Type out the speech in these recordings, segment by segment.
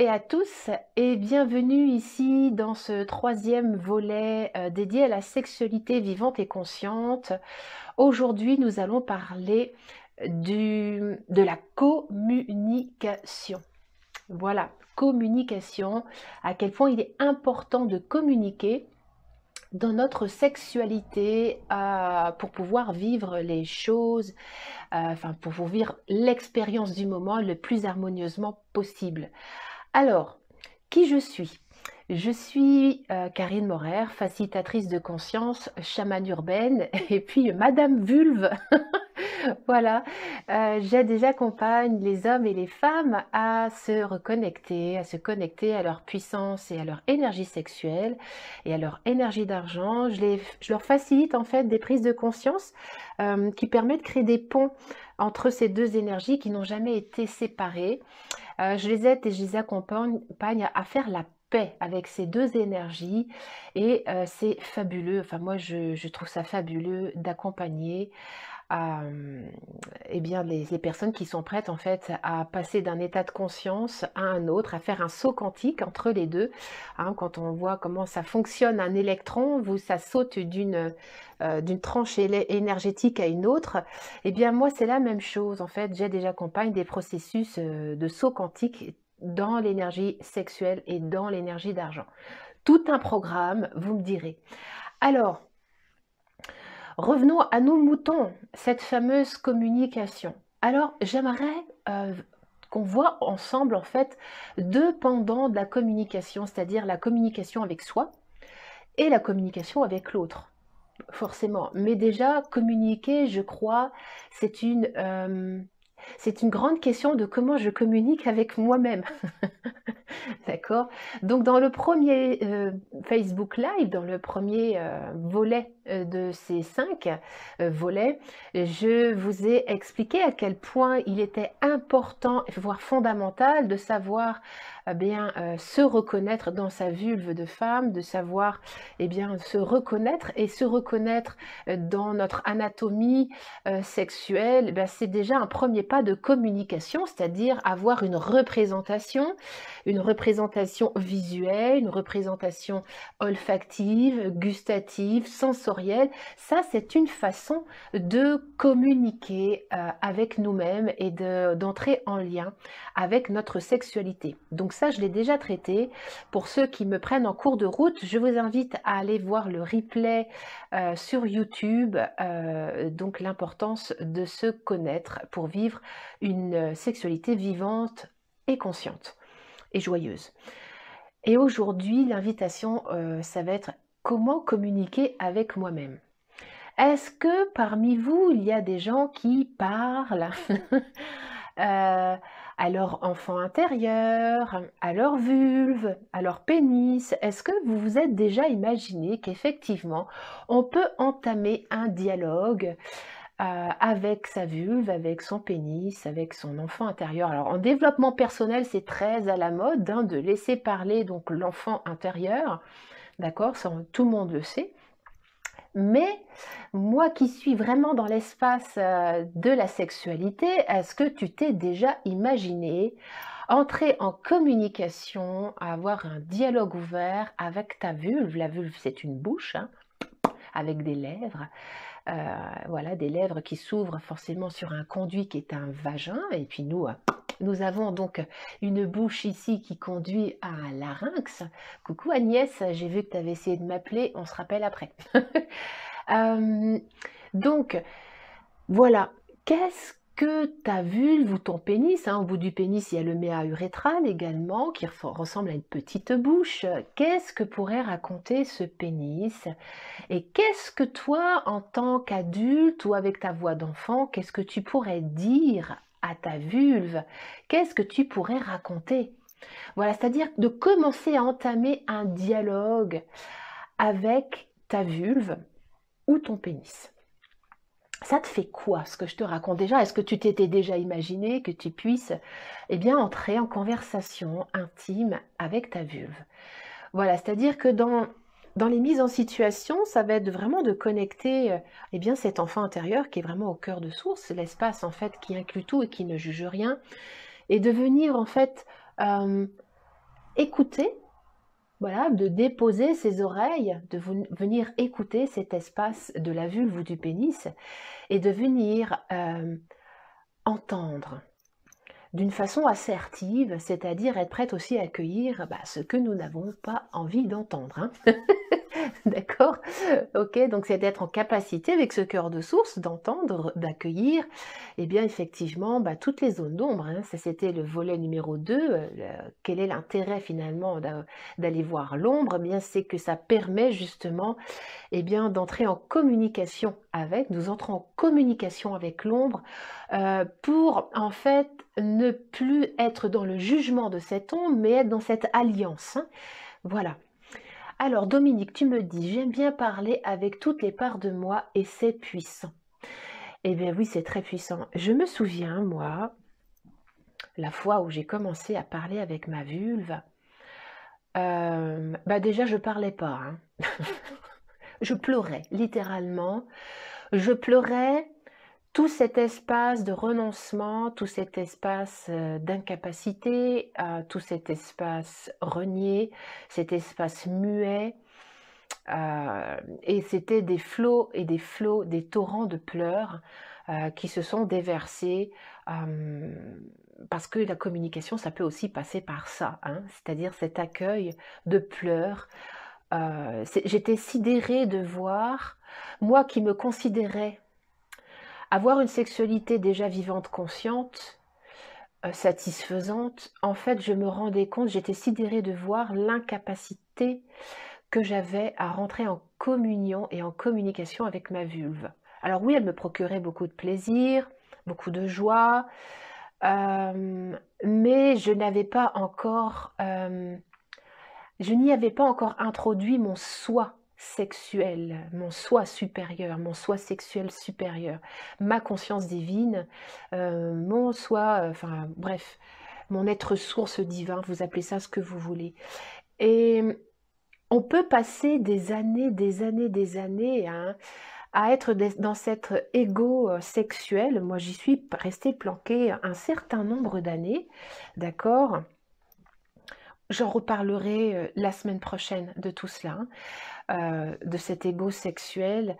et à tous et bienvenue ici dans ce troisième volet dédié à la sexualité vivante et consciente. Aujourd'hui, nous allons parler de la communication. Voilà, communication, à quel point il est important de communiquer dans notre sexualité pour pouvoir vivre les choses, enfin pour vivre l'expérience du moment le plus harmonieusement possible. Alors, qui je suis? Je suis Karine Morer, facilitatrice de conscience, chamane urbaine et puis Madame Vulve. Voilà, j'aide et j'accompagne les hommes et les femmes à se reconnecter, à se connecter à leur puissance et à leur énergie sexuelle et à leur énergie d'argent. Je leur facilite en fait des prises de conscience qui permettent de créer des ponts entre ces deux énergies qui n'ont jamais été séparées. Je les aide et je les accompagne à faire la paix avec ces deux énergies et c'est fabuleux. Enfin, moi, je trouve ça fabuleux d'accompagner eh bien, les personnes qui sont prêtes en fait à passer d'un état de conscience à un autre, à faire un saut quantique entre les deux. Hein, quand on voit comment ça fonctionne un électron, ça saute d'une tranche énergétique à une autre. Eh bien, moi, c'est la même chose. En fait, j'aide et j'accompagne des processus de saut quantique dans l'énergie sexuelle et dans l'énergie d'argent. Tout un programme, vous me direz. Alors, revenons à nos moutons, cette fameuse communication. Alors, j'aimerais qu'on voit ensemble, en fait, deux pendants de la communication, c'est-à-dire la communication avec soi et la communication avec l'autre, forcément. Mais déjà, communiquer, je crois, c'est une grande question de comment je communique avec moi-même. D'accord. Donc dans le premier Facebook Live, dans le premier volet de ces 5 volets, je vous ai expliqué à quel point il était important, voire fondamental, de savoir se reconnaître dans sa vulve de femme, de savoir se reconnaître et se reconnaître dans notre anatomie sexuelle. C'est déjà un premier pas de communication, c'est-à-dire avoir une représentation visuelle, une représentation olfactive, gustative, sensorielle. Ça, c'est une façon de communiquer avec nous-mêmes et d'entrer en lien avec notre sexualité. Donc ça, je l'ai déjà traité. Pour ceux qui me prennent en cours de route, je vous invite à aller voir le replay sur YouTube. Donc l'importance de se connaître pour vivre une sexualité vivante et consciente et joyeuse. Et aujourd'hui, l'invitation, ça va être comment communiquer avec moi-même. Est-ce que parmi vous, il y a des gens qui parlent à leur enfant intérieur, à leur vulve, à leur pénis? Est-ce que vous vous êtes déjà imaginé qu'effectivement, on peut entamer un dialogue avec sa vulve, avec son pénis, avec son enfant intérieur? Alors en développement personnel, c'est très à la mode de laisser parler donc l'enfant intérieur, d'accord, tout le monde le sait. Mais moi qui suis vraiment dans l'espace de la sexualité, est-ce que tu t'es déjà imaginé entrer en communication, avoir un dialogue ouvert avec ta vulve? La vulve, c'est une bouche, avec des lèvres. Voilà, des lèvres qui s'ouvrent forcément sur un conduit qui est un vagin. Et puis nous avons donc une bouche ici qui conduit à un larynx. Coucou Agnès, j'ai vu que tu avais essayé de m'appeler, on se rappelle après. Donc, voilà, qu'est-ce que ta vulve ou ton pénis, au bout du pénis, il y a le méa urétral également, qui ressemble à une petite bouche. Qu'est-ce que pourrait raconter ce pénis? Et qu'est-ce que toi, en tant qu'adulte ou avec ta voix d'enfant, qu'est-ce que tu pourrais dire à ta vulve? Qu'est-ce que tu pourrais raconter? Voilà, c'est-à-dire de commencer à entamer un dialogue avec ta vulve ou ton pénis. Ça te fait quoi, ce que je te raconte déjà? Est-ce que tu t'étais déjà imaginé que tu puisses entrer en conversation intime avec ta vulve? Voilà, c'est-à-dire que dans les mises en situation, ça va être vraiment de connecter cet enfant intérieur qui est vraiment au cœur de source, l'espace en fait qui inclut tout et qui ne juge rien, et de venir en fait écouter, voilà, de déposer ses oreilles, de venir écouter cet espace de la vulve ou du pénis et de venir entendre d'une façon assertive, c'est-à-dire être prête aussi à accueillir ce que nous n'avons pas envie d'entendre. Hein. D'accord? Ok, donc c'est d'être en capacité avec ce cœur de source d'entendre, d'accueillir, et bien effectivement toutes les zones d'ombre. Hein. Ça c'était le volet numéro 2. Quel est l'intérêt finalement d'aller voir l'ombre? Eh bien c'est que ça permet justement d'entrer en communication avec, nous entrons en communication avec l'ombre pour en fait ne plus être dans le jugement de cette ombre, mais être dans cette alliance. Hein. Voilà. Alors Dominique, tu me dis, j'aime bien parler avec toutes les parts de moi et c'est puissant. Eh bien oui, c'est très puissant. Je me souviens, moi, la fois où j'ai commencé à parler avec ma vulve, déjà je parlais pas. Hein. Je pleurais, littéralement. Je pleurais tout cet espace de renoncement, tout cet espace d'incapacité, tout cet espace renié, cet espace muet. Et c'était des flots et des flots, des torrents de pleurs qui se sont déversés parce que la communication, ça peut aussi passer par ça, hein, c'est-à-dire cet accueil de pleurs. J'étais sidérée de voir, moi qui me considérais avoir une sexualité déjà vivante, consciente, satisfaisante, en fait, je me rendais compte, j'étais sidérée de voir l'incapacité que j'avais à rentrer en communion et en communication avec ma vulve. Alors oui, elle me procurait beaucoup de plaisir, beaucoup de joie, mais je n'avais pas encore, je n'y avais pas encore introduit mon soi sexuel, mon soi supérieur, mon soi sexuel supérieur, ma conscience divine, mon soi, enfin bref, mon être source divin, vous appelez ça ce que vous voulez. Et on peut passer des années hein, à être dans cet ego sexuel. Moi, j'y suis restée planquée un certain nombre d'années, d'accord? J'en reparlerai la semaine prochaine de tout cela, hein, de cet ego sexuel.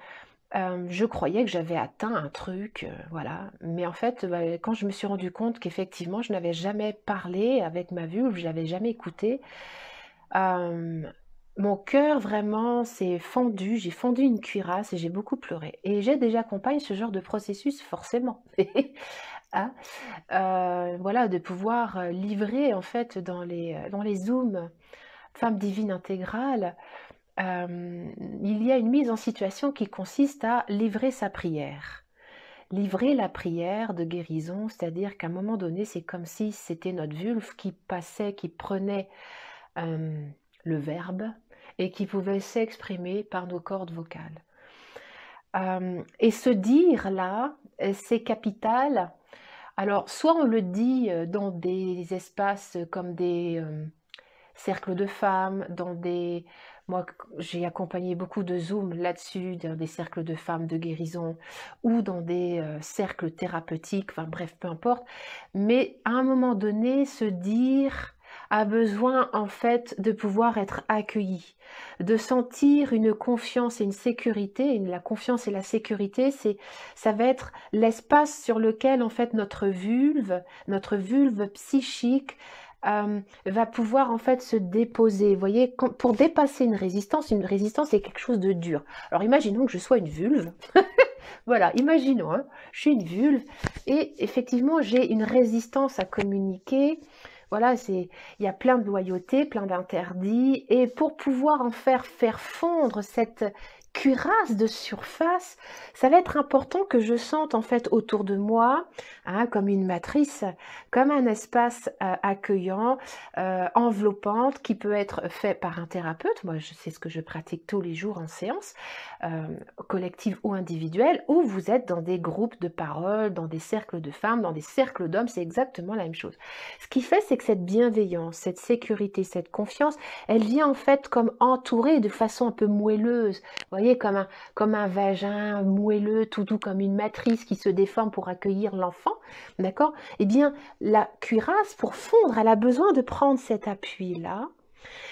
Je croyais que j'avais atteint un truc, voilà. Mais en fait, quand je me suis rendu compte qu'effectivement, je n'avais jamais parlé avec ma vulve, je l'avais jamais écouté, mon cœur vraiment s'est fendu, j'ai fondu une cuirasse et j'ai beaucoup pleuré. Et j'accompagne ce genre de processus forcément. Hein, voilà, de pouvoir livrer en fait dans les Zooms Femme Divine Intégrale, il y a une mise en situation qui consiste à livrer sa prière. Livrer la prière de guérison, c'est-à-dire qu'à un moment donné, c'est comme si c'était notre vulve qui passait, qui prenait le verbe et qui pouvait s'exprimer par nos cordes vocales. Et ce dire-là, c'est capital. Alors, soit on le dit dans des espaces comme des cercles de femmes, moi j'ai accompagné beaucoup de Zoom là-dessus, dans des cercles de femmes de guérison, ou dans des cercles thérapeutiques, enfin bref, peu importe. Mais à un moment donné, se dire a besoin en fait de pouvoir être accueilli, de sentir une confiance et une sécurité. Et la confiance et la sécurité, ça va être l'espace sur lequel en fait notre vulve psychique va pouvoir en fait se déposer. Vous voyez, pour dépasser une résistance c'est quelque chose de dur. Alors imaginons que je sois une vulve. Voilà, imaginons, hein, je suis une vulve et effectivement j'ai une résistance à communiquer. Voilà, il y a plein de loyauté, plein d'interdits, et pour pouvoir en faire fondre cette cuirasse de surface, ça va être important que je sente en fait autour de moi, hein, comme une matrice, comme un espace accueillant, enveloppante, qui peut être fait par un thérapeute. Moi, c'est ce que je pratique tous les jours en séance, collective ou individuelle, ou vous êtes dans des groupes de parole, dans des cercles de femmes, dans des cercles d'hommes, c'est exactement la même chose. Ce qui fait, c'est que cette bienveillance, cette sécurité, cette confiance, elle vient en fait comme entourée de façon un peu moelleuse. Vous voyez, voyez, comme un vagin moelleux, tout doux, comme une matrice qui se déforme pour accueillir l'enfant, d'accord? Eh bien, la cuirasse, pour fondre, elle a besoin de prendre cet appui-là.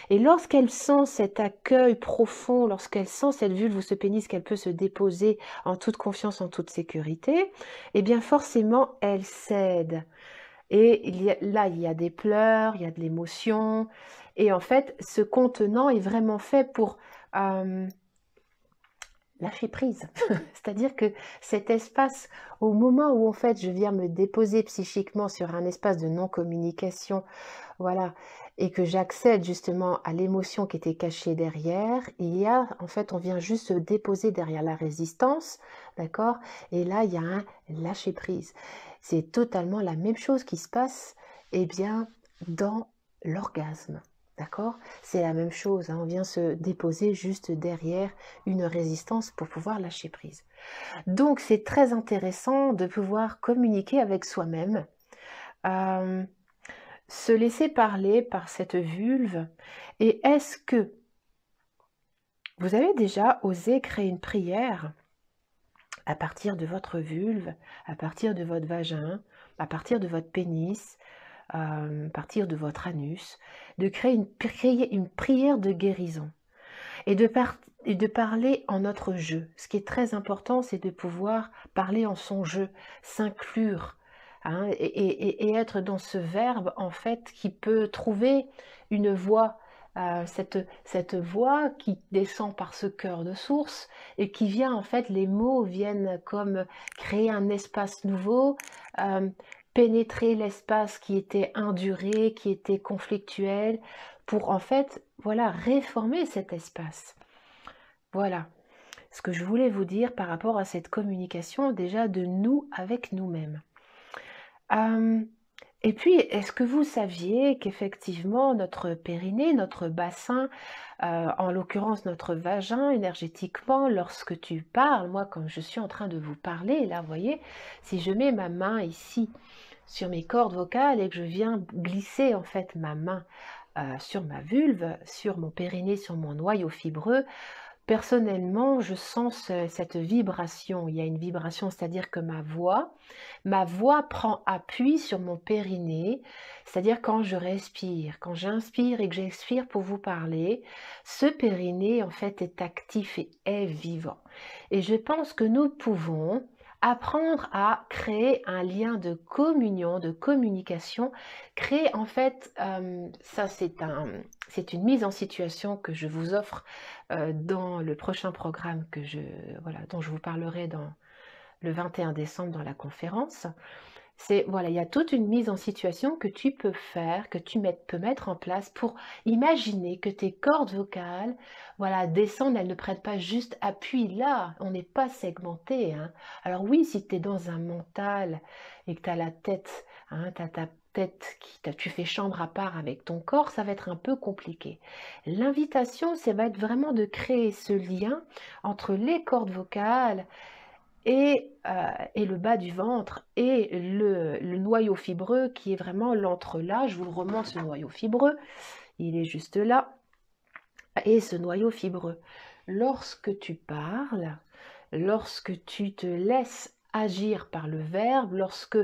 Et lorsqu'elle sent cet accueil profond, lorsqu'elle sent cette vulve ou ce pénis qu'elle peut se déposer en toute confiance, en toute sécurité, eh bien forcément, elle cède. Et là, il y a des pleurs, il y a de l'émotion. Et en fait, ce contenant est vraiment fait pour lâcher prise. C'est-à-dire que cet espace, au moment où en fait je viens me déposer psychiquement sur un espace de non-communication, voilà, et que j'accède justement à l'émotion qui était cachée derrière, en fait, on vient juste se déposer derrière la résistance, d'accord? Et là, il y a un lâcher prise. C'est totalement la même chose qui se passe, eh bien, dans l'orgasme. D'accord? C'est la même chose, hein, on vient se déposer juste derrière une résistance pour pouvoir lâcher prise. Donc, c'est très intéressant de pouvoir communiquer avec soi-même, se laisser parler par cette vulve. Et est-ce que vous avez déjà osé créer une prière à partir de votre vulve, à partir de votre vagin, à partir de votre pénis, à partir de votre anus, de créer une prière de guérison et de parler en notre jeu. Ce qui est très important, c'est de pouvoir parler en son jeu, s'inclure, hein, et être dans ce verbe, en fait, qui peut trouver une voix, cette voix qui descend par ce cœur de source et qui vient, en fait, les mots viennent comme créer un espace nouveau, pénétrer l'espace qui était induré, qui était conflictuel, pour en fait, voilà, réformer cet espace. Voilà ce que je voulais vous dire par rapport à cette communication déjà de nous avec nous-mêmes. Et puis, est-ce que vous saviez qu'effectivement notre périnée, notre bassin, en l'occurrence notre vagin énergétiquement, lorsque tu parles, moi comme je suis en train de vous parler, là, vous voyez, si je mets ma main ici sur mes cordes vocales et que je viens glisser en fait ma main sur ma vulve, sur mon périnée, sur mon noyau fibreux, personnellement, je sens cette vibration. Il y a une vibration, c'est-à-dire que ma voix prend appui sur mon périnée, c'est-à-dire quand je respire, quand j'inspire et que j'expire pour vous parler, ce périnée en fait est actif et est vivant. Et je pense que nous pouvons apprendre à créer un lien de communion, de communication, créer en fait, ça c'est une mise en situation que je vous offre dans le prochain programme dont je vous parlerai le 21 décembre dans la conférence. Voilà, il y a toute une mise en situation que tu peux faire, que tu peux mettre en place pour imaginer que tes cordes vocales, voilà, descendent, elles ne prennent pas juste appui là, on n'est pas segmenté, hein. Alors oui, si tu es dans un mental et que tu as la tête, hein, tu as ta tête, tu fais chambre à part avec ton corps, ça va être un peu compliqué. L'invitation, ça va être vraiment de créer ce lien entre les cordes vocales et le bas du ventre et le noyau fibreux qui est vraiment l'entrelac. Je vous le remonte, ce noyau fibreux, il est juste là. Et ce noyau fibreux, lorsque tu parles, lorsque tu te laisses agir par le verbe, lorsque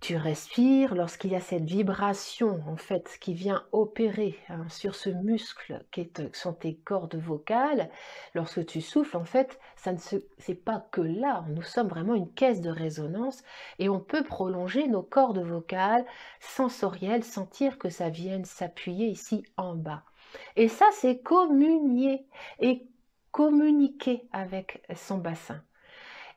tu respires, lorsqu'il y a cette vibration en fait qui vient opérer sur ce muscle sont tes cordes vocales, lorsque tu souffles en fait, c'est pas que là, nous sommes vraiment une caisse de résonance et on peut prolonger nos cordes vocales sensorielles, sentir que ça vienne s'appuyer ici en bas. Et ça c'est communier et communiquer avec son bassin.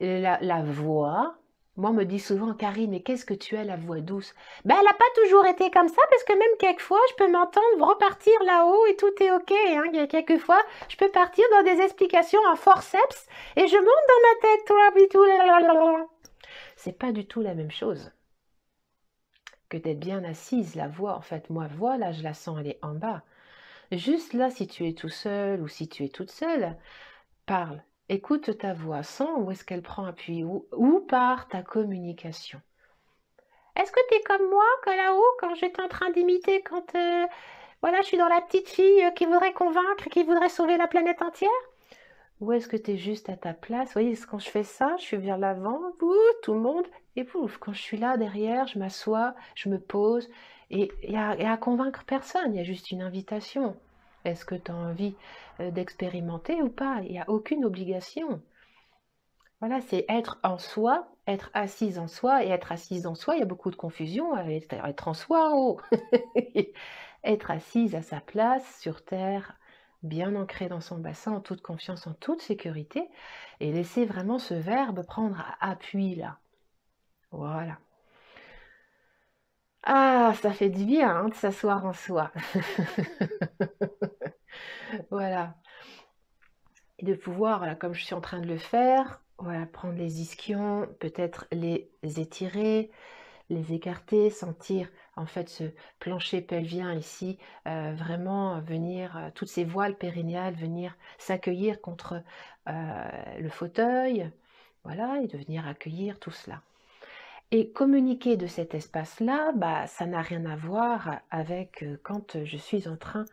La voix, moi on me dit souvent, Karine, mais qu'est-ce que tu as la voix douce? Ben, elle n'a pas toujours été comme ça, parce que même quelquefois, je peux m'entendre repartir là-haut et tout est ok. Hein. Il y a quelquefois, je peux partir dans des explications en forceps et je monte dans ma tête, toi, puis tout. C'est pas du tout la même chose que d'être bien assise, la voix. En fait, moi, voix, là, je la sens, elle est en bas. Juste là, si tu es tout seul ou si tu es toute seule, parle. Écoute ta voix, sens où est-ce qu'elle prend appui, où part ta communication. Est-ce que tu es comme moi, que là-haut, quand j'étais en train d'imiter, quand voilà, je suis dans la petite fille qui voudrait convaincre, qui voudrait sauver la planète entière? Ou est-ce que tu es juste à ta place? Vous voyez, quand je fais ça, je suis vers l'avant, tout le monde, et pouf, quand je suis là derrière, je m'assois, je me pose, et il y a à convaincre personne, il y a juste une invitation. Est-ce que tu as envie d'expérimenter ou pas? Il n'y a aucune obligation. Voilà, c'est être en soi, être assise en soi, et être assise en soi, il y a beaucoup de confusion avec être en soi en haut. Être assise à sa place, sur terre, bien ancrée dans son bassin, en toute confiance, en toute sécurité, et laisser vraiment ce verbe prendre appui là. Voilà. Ah, ça fait du bien hein, de s'asseoir en soi. Voilà. Et de pouvoir, voilà, comme je suis en train de le faire, voilà, prendre les ischions, peut-être les étirer, les écarter, sentir en fait ce plancher pelvien ici, vraiment venir, toutes ces voiles périnéales venir s'accueillir contre le fauteuil, voilà, et de venir accueillir tout cela. Et communiquer de cet espace-là, bah, ça n'a rien à voir avec quand je suis en train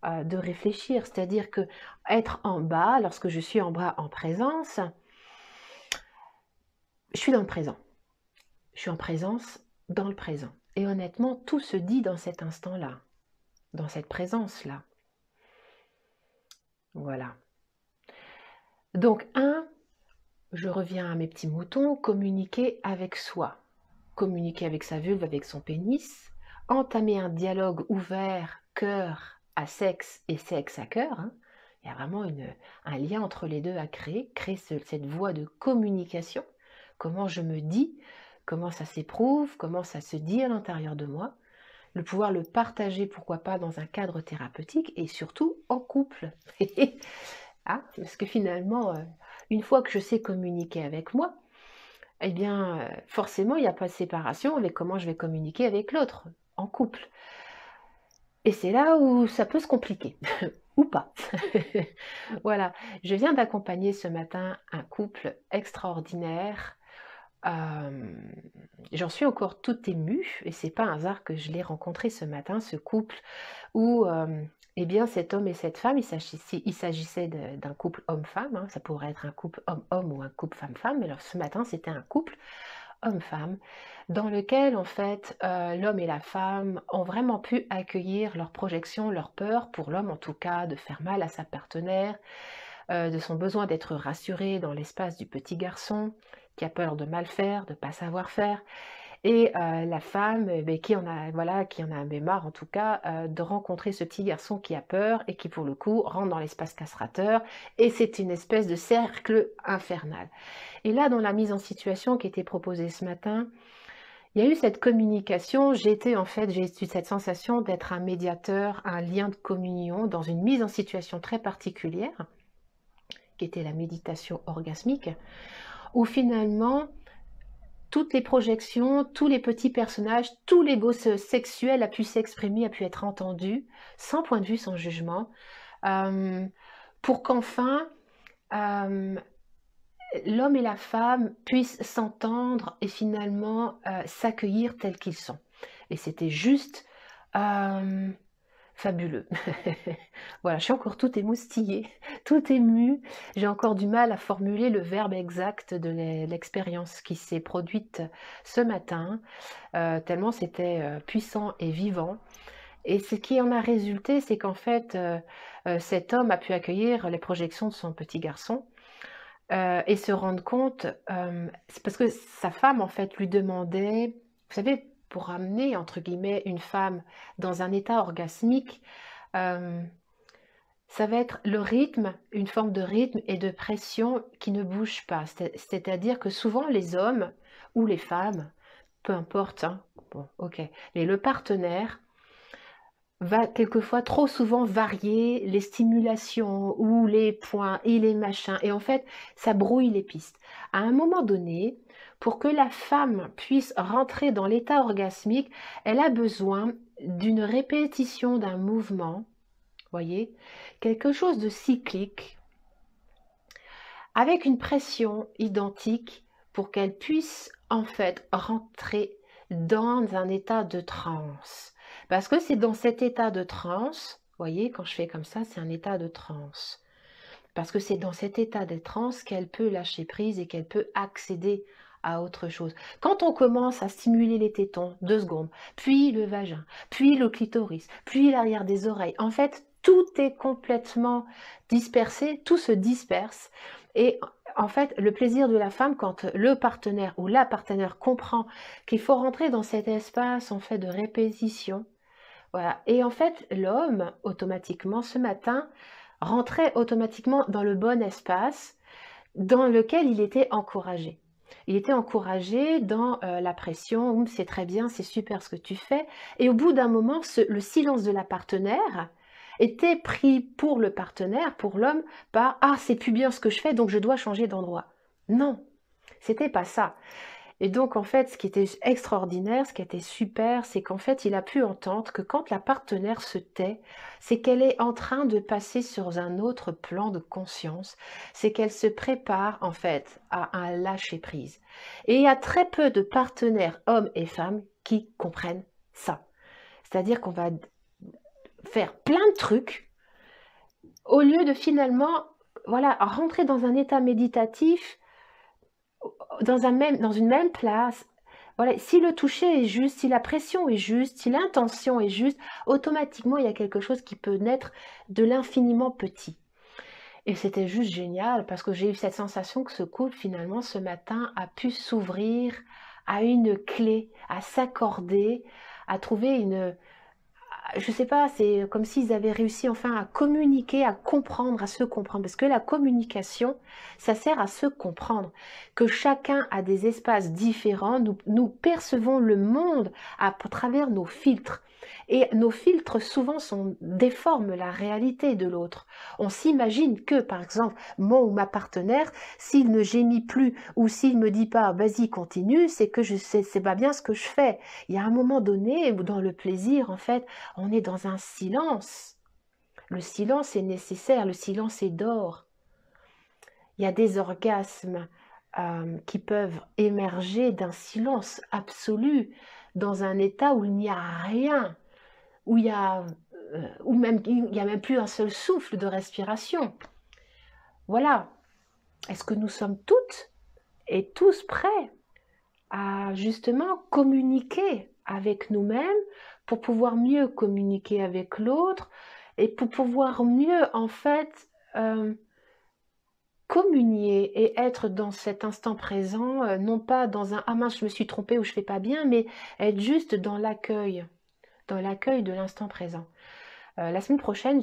de réfléchir. C'est-à-dire que être en bas, lorsque je suis en bas en présence, je suis dans le présent. Je suis en présence dans le présent. Et honnêtement, tout se dit dans cet instant-là, dans cette présence-là. Voilà. Donc, je reviens à mes petits moutons, communiquer avec soi. Communiquer avec sa vulve, avec son pénis. Entamer un dialogue ouvert, cœur à sexe et sexe à cœur. Hein. Il y a vraiment un lien entre les deux à créer cette voie de communication. Comment je me dis, comment ça s'éprouve, comment ça se dit à l'intérieur de moi. Le pouvoir le partager, pourquoi pas, dans un cadre thérapeutique et surtout en couple. Ah, parce que finalement, une fois que je sais communiquer avec moi, eh bien, forcément, il n'y a pas de séparation avec comment je vais communiquer avec l'autre, en couple. Et c'est là où ça peut se compliquer, ou pas. Voilà, je viens d'accompagner ce matin un couple extraordinaire. J'en suis encore toute émue, et c'est pas un hasard que je l'ai rencontré ce matin, ce couple, où eh bien, cet homme et cette femme, il s'agissait d'un couple homme-femme, hein, ça pourrait être un couple homme-homme ou un couple femme-femme, mais alors ce matin, c'était un couple homme-femme, dans lequel, en fait, l'homme et la femme ont vraiment pu accueillir leurs projections, leurs peurs, pour l'homme en tout cas, de faire mal à sa partenaire, de son besoin d'être rassuré dans l'espace du petit garçon, qui a peur de mal faire, de ne pas savoir faire, et la femme qui en a, voilà, qui en a marre en tout cas, de rencontrer ce petit garçon qui a peur et qui pour le coup rentre dans l'espace castrateur, et c'est une espèce de cercle infernal. Et là, dans la mise en situation qui était proposée ce matin, il y a eu cette communication, j'ai eu cette sensation d'être un médiateur, un lien de communion dans une mise en situation très particulière, qui était la méditation orgasmique, où finalement, toutes les projections, tous les petits personnages, tous les gosses sexuels a pu s'exprimer, a pu être entendu, sans point de vue, sans jugement, pour qu'enfin l'homme et la femme puissent s'entendre et finalement s'accueillir tels qu'ils sont. Et c'était juste fabuleux. Voilà, je suis encore toute émoustillée, toute émue. J'ai encore du mal à formuler le verbe exact de l'expérience qui s'est produite ce matin, tellement c'était puissant et vivant. Et ce qui en a résulté, c'est qu'en fait, cet homme a pu accueillir les projections de son petit garçon et se rendre compte, c'est parce que sa femme, en fait, lui demandait, vous savez, pour amener, entre guillemets, une femme dans un état orgasmique, ça va être le rythme, une forme de rythme et de pression qui ne bouge pas. C'est-à-dire que souvent les hommes ou les femmes, peu importe, hein, bon, ok, mais le partenaire va quelquefois trop souvent varier les stimulations ou les points et les machins. Et en fait, ça brouille les pistes. À un moment donné, pour que la femme puisse rentrer dans l'état orgasmique, elle a besoin d'une répétition d'un mouvement, voyez, quelque chose de cyclique, avec une pression identique pour qu'elle puisse en fait rentrer dans un état de transe. Parce que c'est dans cet état de transe, vous voyez, quand je fais comme ça, c'est un état de transe. Parce que c'est dans cet état de transe qu'elle peut lâcher prise et qu'elle peut accéder à autre chose. Quand on commence à stimuler les tétons, 2 secondes, puis le vagin, puis le clitoris, puis l'arrière des oreilles, en fait, tout est complètement dispersé, tout se disperse. Et en fait, le plaisir de la femme, quand le partenaire ou la partenaire comprend qu'il faut rentrer dans cet espace en fait de répétition, voilà. Et en fait, l'homme, automatiquement, ce matin, rentrait automatiquement dans le bon espace dans lequel il était encouragé. Il était encouragé dans la pression, c'est très bien, c'est super ce que tu fais. Et au bout d'un moment, le silence de la partenaire était pris pour le partenaire, pour l'homme, par ah, c'est plus bien ce que je fais, donc je dois changer d'endroit. Non, c'était pas ça. Et donc, en fait, ce qui était extraordinaire, ce qui était super, c'est qu'en fait, il a pu entendre que quand la partenaire se tait, c'est qu'elle est en train de passer sur un autre plan de conscience, c'est qu'elle se prépare, en fait, à un lâcher-prise. Et il y a très peu de partenaires, hommes et femmes, qui comprennent ça. C'est-à-dire qu'on va faire plein de trucs au lieu de finalement, voilà, rentrer dans un état méditatif dans une même place. Voilà, si le toucher est juste, si la pression est juste, si l'intention est juste, automatiquement il y a quelque chose qui peut naître de l'infiniment petit. Et c'était juste génial parce que j'ai eu cette sensation que ce couple finalement ce matin a pu s'ouvrir à une clé, à s'accorder, à trouver une, je sais pas, c'est comme s'ils avaient réussi enfin à communiquer, à comprendre, à se comprendre. Parce que la communication, ça sert à se comprendre. Que chacun a des espaces différents, nous percevons le monde à travers nos filtres. Et nos filtres souvent déforment la réalité de l'autre. On s'imagine que, par exemple, mon ou ma partenaire, s'il ne gémit plus ou s'il me dit pas vas-y continue, c'est que je sais, c'est pas bien ce que je fais. Il y a un moment donné où dans le plaisir, en fait, on est dans un silence. Le silence est nécessaire, le silence est d'or. Il y a des orgasmes qui peuvent émerger d'un silence absolu, dans un état où il n'y a rien, où il y a, où même, il n'y a même plus un seul souffle de respiration. Voilà. Est-ce que nous sommes toutes et tous prêts à justement communiquer avec nous-mêmes pour pouvoir mieux communiquer avec l'autre et pour pouvoir mieux en fait communier et être dans cet instant présent, non pas dans un ah mince je me suis trompée ou je fais pas bien, mais être juste dans l'accueil de l'instant présent. La semaine prochaine,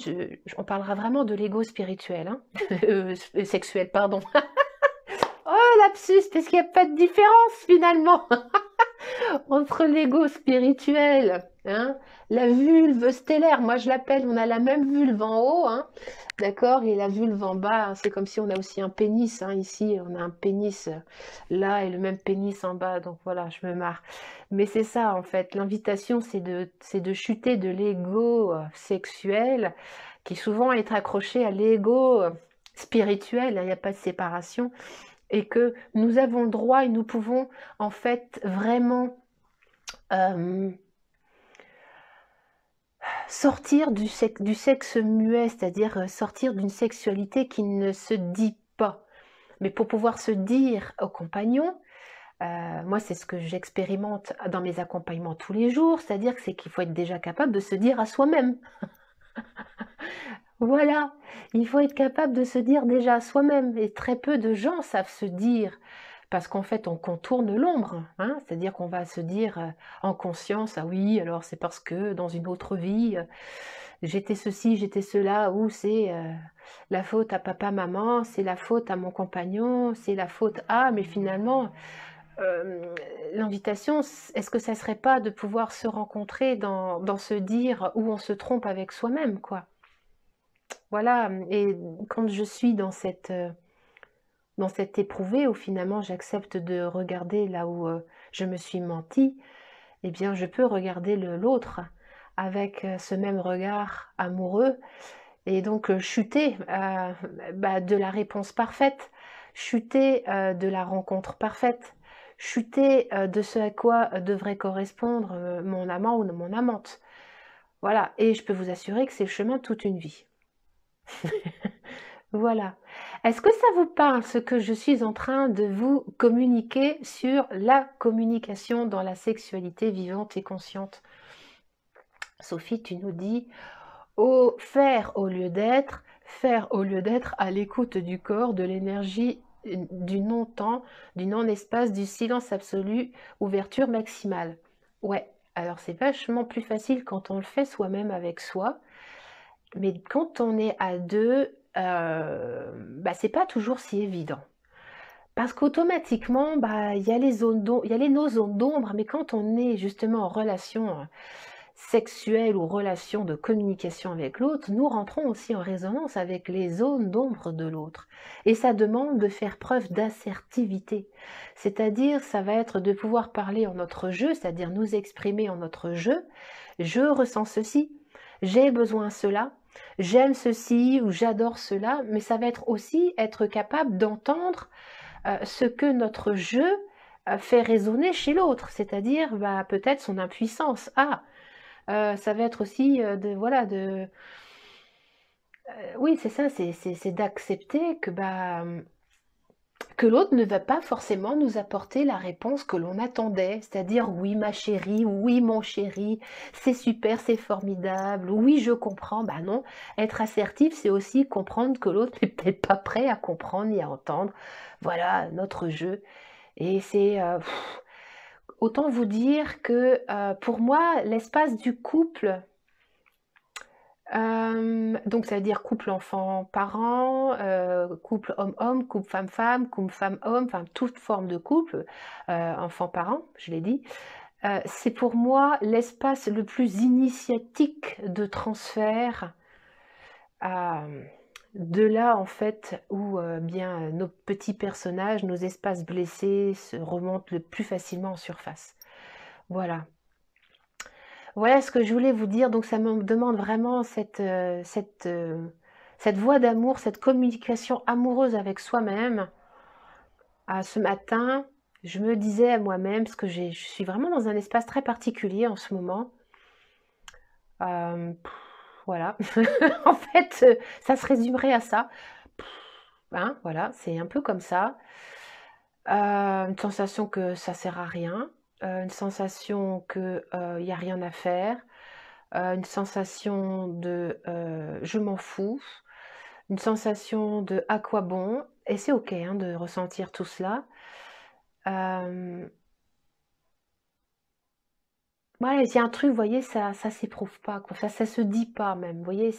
on parlera vraiment de l'ego spirituel, hein sexuel, pardon. Oh lapsus, parce qu'il n'y a pas de différence finalement entre l'ego spirituel, hein, la vulve stellaire, moi je l'appelle, on a la même vulve en haut, hein, d'accord, et la vulve en bas, hein, c'est comme si on a aussi un pénis, hein, ici on a un pénis là et le même pénis en bas, donc voilà, je me marre. Mais c'est ça en fait, l'invitation c'est de chuter de l'ego sexuel, qui souvent est accroché à l'ego spirituel, il n'y a pas de séparation, et que nous avons le droit et nous pouvons en fait vraiment sortir du sexe muet, c'est-à-dire sortir d'une sexualité qui ne se dit pas. Mais pour pouvoir se dire au compagnon, moi c'est ce que j'expérimente dans mes accompagnements tous les jours, c'est-à-dire que c'est qu'il faut être déjà capable de se dire à soi-même. Voilà, il faut être capable de se dire déjà à soi-même, et très peu de gens savent se dire, parce qu'en fait on contourne l'ombre, hein, c'est-à-dire qu'on va se dire en conscience, ah oui, alors c'est parce que dans une autre vie, j'étais ceci, j'étais cela, ou c'est la faute à papa, maman, c'est la faute à mon compagnon, c'est la faute à, mais finalement, l'invitation, est-ce que ça serait pas de pouvoir se rencontrer dans ce dire où on se trompe avec soi-même, quoi. Voilà, et quand je suis dans cette éprouvée où finalement j'accepte de regarder là où je me suis menti, eh bien je peux regarder l'autre avec ce même regard amoureux et donc chuter de la réponse parfaite, chuter de la rencontre parfaite, chuter de ce à quoi devrait correspondre mon amant ou mon amante. Voilà, et je peux vous assurer que c'est le chemin de toute une vie. Voilà. Est-ce que ça vous parle ce que je suis en train de vous communiquer sur la communication dans la sexualité vivante et consciente? Sophie, tu nous dis faire au lieu d'être à l'écoute du corps, de l'énergie, du non-temps, du non-espace, du silence absolu, ouverture maximale. Ouais, alors c'est vachement plus facile quand on le fait soi-même avec soi, mais quand on est à deux, bah, c'est pas toujours si évident. Parce qu'automatiquement, bah, il y a les zones d'ombre, il y a nos zones d'ombre, mais quand on est justement en relation sexuelle ou relation de communication avec l'autre, nous rentrons aussi en résonance avec les zones d'ombre de l'autre. Et ça demande de faire preuve d'assertivité. C'est-à-dire, ça va être de pouvoir parler en notre jeu, c'est-à-dire nous exprimer en notre jeu. Je ressens ceci, j'ai besoin de cela, j'aime ceci ou j'adore cela, mais ça va être aussi être capable d'entendre ce que notre jeu fait résonner chez l'autre, c'est-à-dire bah, peut-être son impuissance. Ah, ça va être aussi de voilà de oui c'est ça, c'est d'accepter que bah que l'autre ne va pas forcément nous apporter la réponse que l'on attendait, c'est-à-dire oui ma chérie, oui mon chéri, c'est super, c'est formidable, oui je comprends. Bah non, être assertif c'est aussi comprendre que l'autre n'est peut-être pas prêt à comprendre ni à entendre. Voilà notre jeu. Et c'est autant vous dire que pour moi l'espace du couple, donc ça veut dire couple enfant-parent, couple homme-homme, couple femme-femme, couple femme-homme, enfin toute forme de couple, enfant-parent, je l'ai dit. C'est pour moi l'espace le plus initiatique de transfert, hem, de là en fait où, bien nos petits personnages, nos espaces blessés se remontent le plus facilement en surface. Voilà. Voilà ce que je voulais vous dire, donc ça me demande vraiment cette voie d'amour, cette communication amoureuse avec soi-même. Ce matin, je me disais à moi-même, parce que je suis vraiment dans un espace très particulier en ce moment. Hem, voilà. En fait, ça se résumerait à ça. Hein, voilà, c'est un peu comme ça. Une sensation que ça sert à rien, une sensation que, il y a rien à faire. Une sensation de, «je m'en fous», une sensation de «à quoi bon?» et c'est OK, hein, de ressentir tout cela. Hem, ouais, il y a un truc, vous voyez, ça s'éprouve pas, quoi, ça se dit pas même, vous voyez?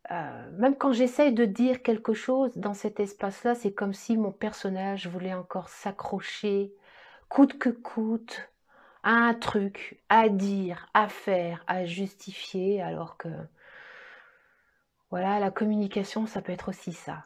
Même quand j'essaye de dire quelque chose dans cet espace-là, c'est comme si mon personnage voulait encore s'accrocher coûte que coûte à un truc, à dire, à faire, à justifier alors que voilà, la communication, ça peut être aussi ça.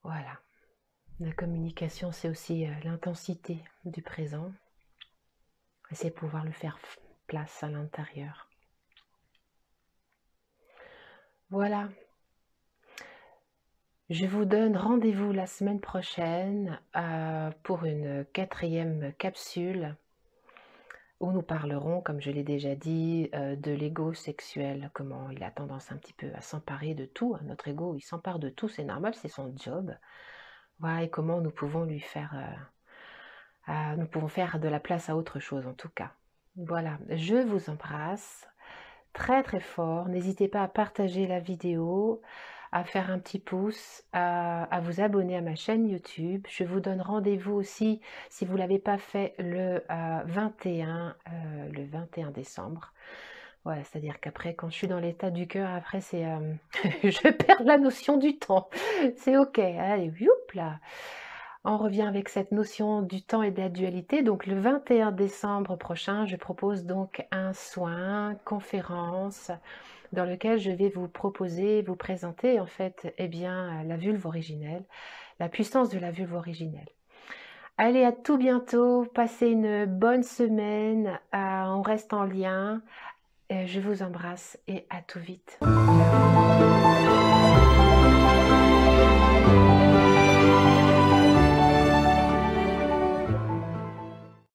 Voilà. La communication, c'est aussi l'intensité du présent. Et c'est pouvoir le faire place à l'intérieur. Voilà. Je vous donne rendez-vous la semaine prochaine pour une 4e capsule où nous parlerons, comme je l'ai déjà dit, de l'ego sexuel, comment il a tendance un petit peu à s'emparer de tout. Notre ego, il s'empare de tout, c'est normal, c'est son job. Voilà, et comment nous pouvons lui faire, nous pouvons faire de la place à autre chose en tout cas. Voilà, je vous embrasse très très fort. N'hésitez pas à partager la vidéo, à faire un petit pouce, à vous abonner à ma chaîne YouTube. Je vous donne rendez-vous aussi, si vous ne l'avez pas fait, le 21 décembre. Voilà, c'est-à-dire qu'après, quand je suis dans l'état du cœur, après, c'est, je perds la notion du temps. C'est ok, allez, youp là. On revient avec cette notion du temps et de la dualité. Donc le 21 décembre prochain, je propose donc un soin, conférence, dans lequel je vais vous proposer, vous présenter en fait, eh bien, la vulve originelle, la puissance de la vulve originelle. Allez, à tout bientôt, passez une bonne semaine, on reste en lien, je vous embrasse et à tout vite.